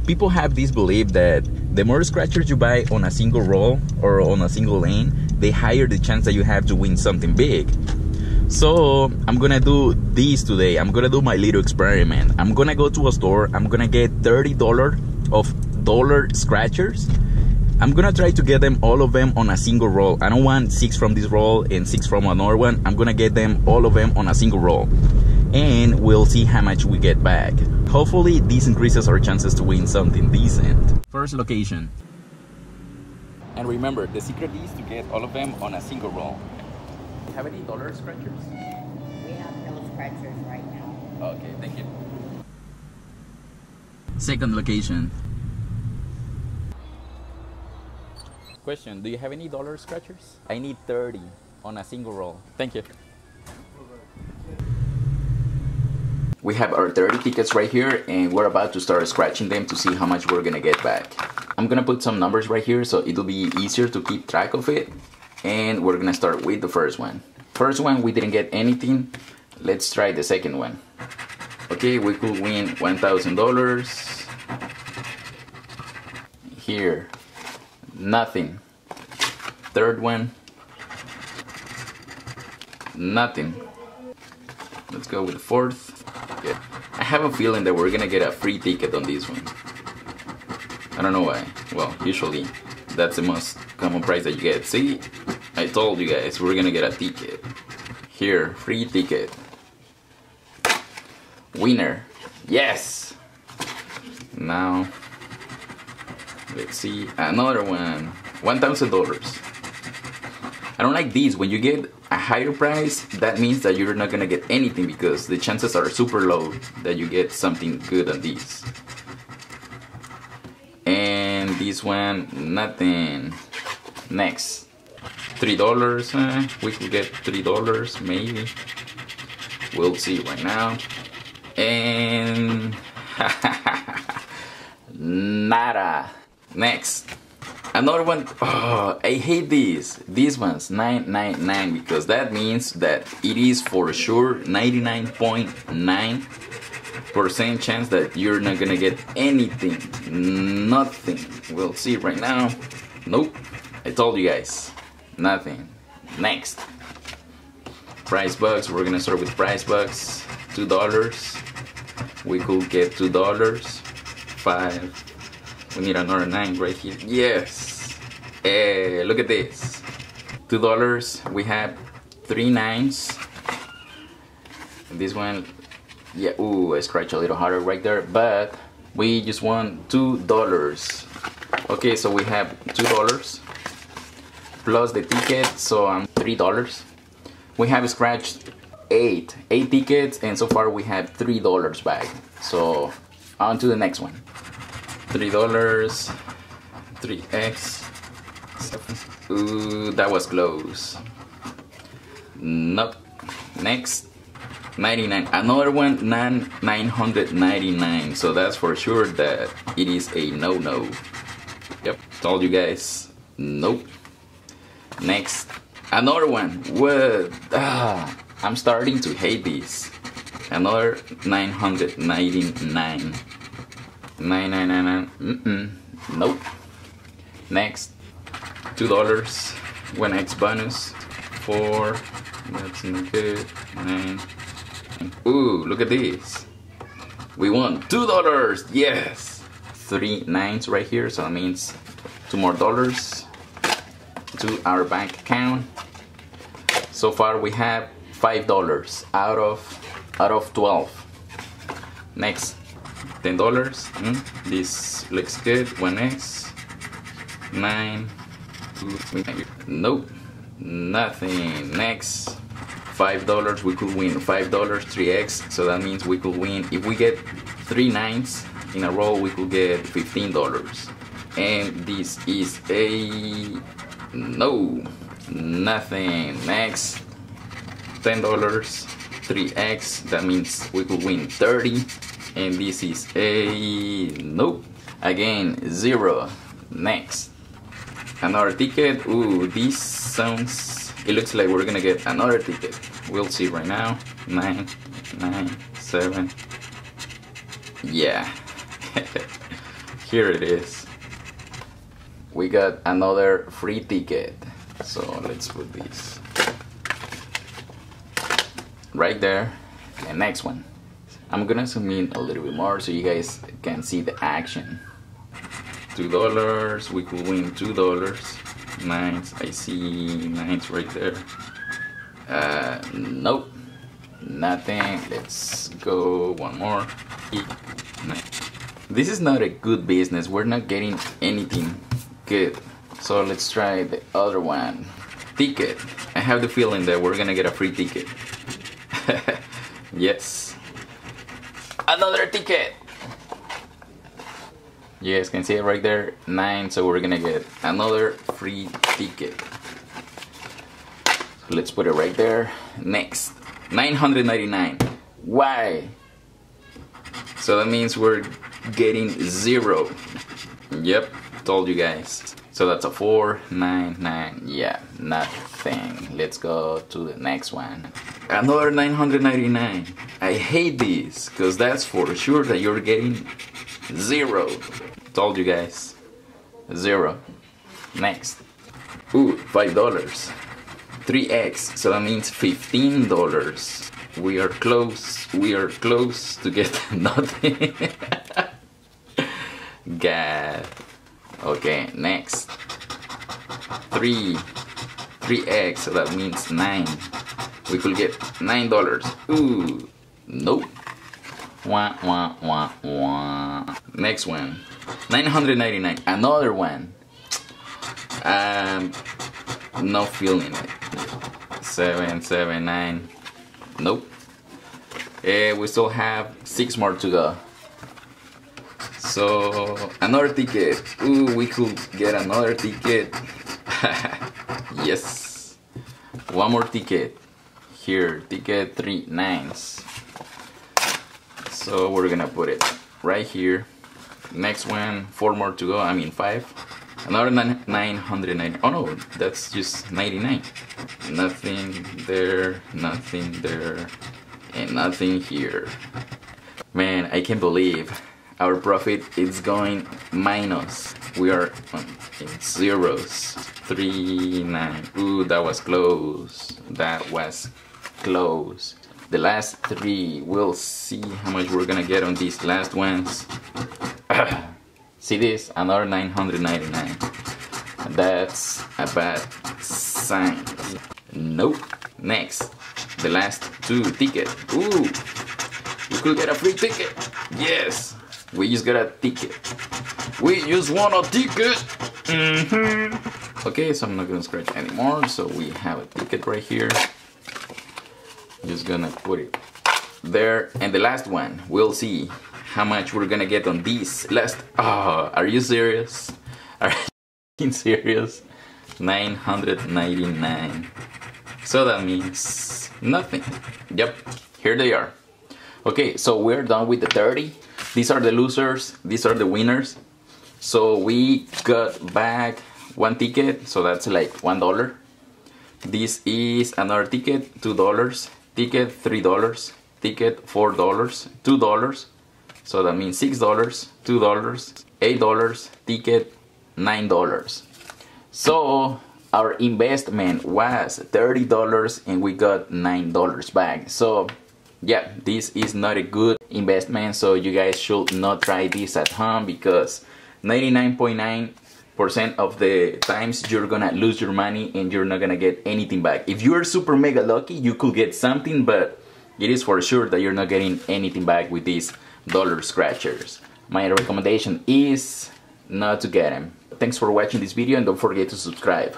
People have this belief that the more scratchers you buy on a single roll or on a single lane, the higher the chance that you have to win something big. So I'm gonna do this today. I'm gonna do my little experiment. I'm gonna go to a store. I'm gonna get $30 of dollar scratchers. I'm gonna try to get them, all of them, on a single roll. I don't want 6 from this roll and 6 from another one. I'm gonna get them, all of them, on a single roll, and we'll see how much we get back. Hopefully this increases our chances to win something decent. First location. And remember, the secret is to get all of them on a single roll. Have any dollar scratchers? We have no scratchers right now. Okay, thank you. Second location. Question, do you have any dollar scratchers? I need 30 on a single roll. Thank you. We have our 30 tickets right here, and we're about to start scratching them to see how much we're gonna get back. I'm gonna put some numbers right here so it'll be easier to keep track of it. And we're gonna start with the first one. First one, we didn't get anything. Let's try the second one. Okay, we could win $1,000. Here, nothing. Third one, nothing. Let's go with the fourth. Okay. I have a feeling that we're gonna get a free ticket on this one. I don't know why. Well, usually that's the most common price that you get. See, I told you guys we're gonna get a ticket. Here, free ticket. Winner. Yes! Now, let's see, another one. $1,000. I don't like these. When you get a higher price, that means that you're not gonna get anything because the chances are super low that you get something good on these. And this one, nothing. Next, $3. We could get $3 maybe. We'll see right now. And nada. Next, another one. Oh, I hate these. These ones, 999, because that means that it is for sure 99.9% chance that you're not gonna get anything. Nothing. We'll see right now. Nope. I told you guys. Nothing. Next. Price bucks. We're gonna start with price bucks. $2. We could get $2. 5. We need another 9 right here. Yes. Hey, look at this. $2. We have 3 9s. And this one, yeah. Ooh, I scratched a little harder right there, but we just won $2. Okay, so we have $2 plus the ticket, so $3. We have scratched 8 tickets, and so far we have $3 back. So on to the next one. $3, 3x. Ooh, that was close. Nope. Next, 99. Another one, 999. So that's for sure that it is a no-no. Yep, told you guys. Nope. Next, another one. What? I'm starting to hate these. Another 999. 999. Nope. Next, $2. 1x bonus. 4. That's not good. 9. Ooh, look at this. We won $2. Yes. 3 9s right here, so that means $2 more to our bank account. So far we have $5 out of 12. Next, $10. This looks good. 1x. 9. 2. Nope. Nothing. Next, $5. We could win $5. 3x. So that means we could win, if we get 3 9s in a row, we could get $15. And this is a no. Nothing. Next, $10. 3x. That means we could win 30. And this is a nope. Again, 0. Next, another ticket. Ooh, this sounds, it looks like we're gonna get another ticket. We'll see right now. 9, 9, 7. Yeah. Here it is. We got another free ticket. So let's put this right there. And next one. I'm gonna zoom in a little bit more so you guys can see the action. $2, we could win $2. Nines, I see nines right there. Nope, nothing. Let's go one more. This is not a good business. We're not getting anything good. So let's try the other one. Ticket. I have the feeling that we're gonna get a free ticket. Yes. Another ticket. You guys can see it right there, 9, so we're gonna get another free ticket. So let's put it right there. Next, 999. Why? So that means we're getting 0. Yep, told you guys. So that's a 4, 9, 9. Yeah, nothing. Let's go to the next one. Another 999. I hate this, because that's for sure that you're getting 0. Told you guys. 0. Next. Ooh, $5. 3x, so that means $15. We are close. We are close to get nothing. God. Okay, next. 3x, so that means 9. We could get $9. Ooh, nope. Wah, wah, wah, wah. Next one. 999. Another one. No feeling it. 7, 7, 9. Nope. We still have 6 more to go. So another ticket. Ooh, we could get another ticket. Yes. One more ticket. Here, ticket 3 9s. So we're gonna put it right here. Next one, 4 more to go. I mean 5. Another 990. Oh no, that's just 99. Nothing there, nothing there, and nothing here. Man, I can't believe our profit is going minus. We are in zeros. 3, 9. Ooh, that was close. That was close. The last 3, we'll see how much we're gonna get on these last ones. See this? Another 999. That's a bad sign. Nope. Next, the last 2 tickets. Ooh, we could get a free ticket. Yes, we just got a ticket. We just want a ticket. Okay, so I'm not gonna scratch anymore. So we have a ticket right here. Just gonna put it there, and the last one, we'll see how much we're gonna get on these last. Oh, are you serious? Are you serious? 999. So that means nothing. Yep, here they are. Okay, so we're done with the 30. These are the losers, these are the winners. So we got back 1 ticket, so that's like $1. This is another ticket, $2. Ticket $3, ticket $4, $2, so that means $6, $2, $8, ticket $9. So our investment was $30 and we got $9 back. So yeah, this is not a good investment, so you guys should not try this at home, because 99.9% of the times you're gonna lose your money and you're not gonna get anything back. If you're super mega lucky, you could get something, but it is for sure that you're not getting anything back with these dollar scratchers. My recommendation is not to get them. Thanks for watching this video and don't forget to subscribe.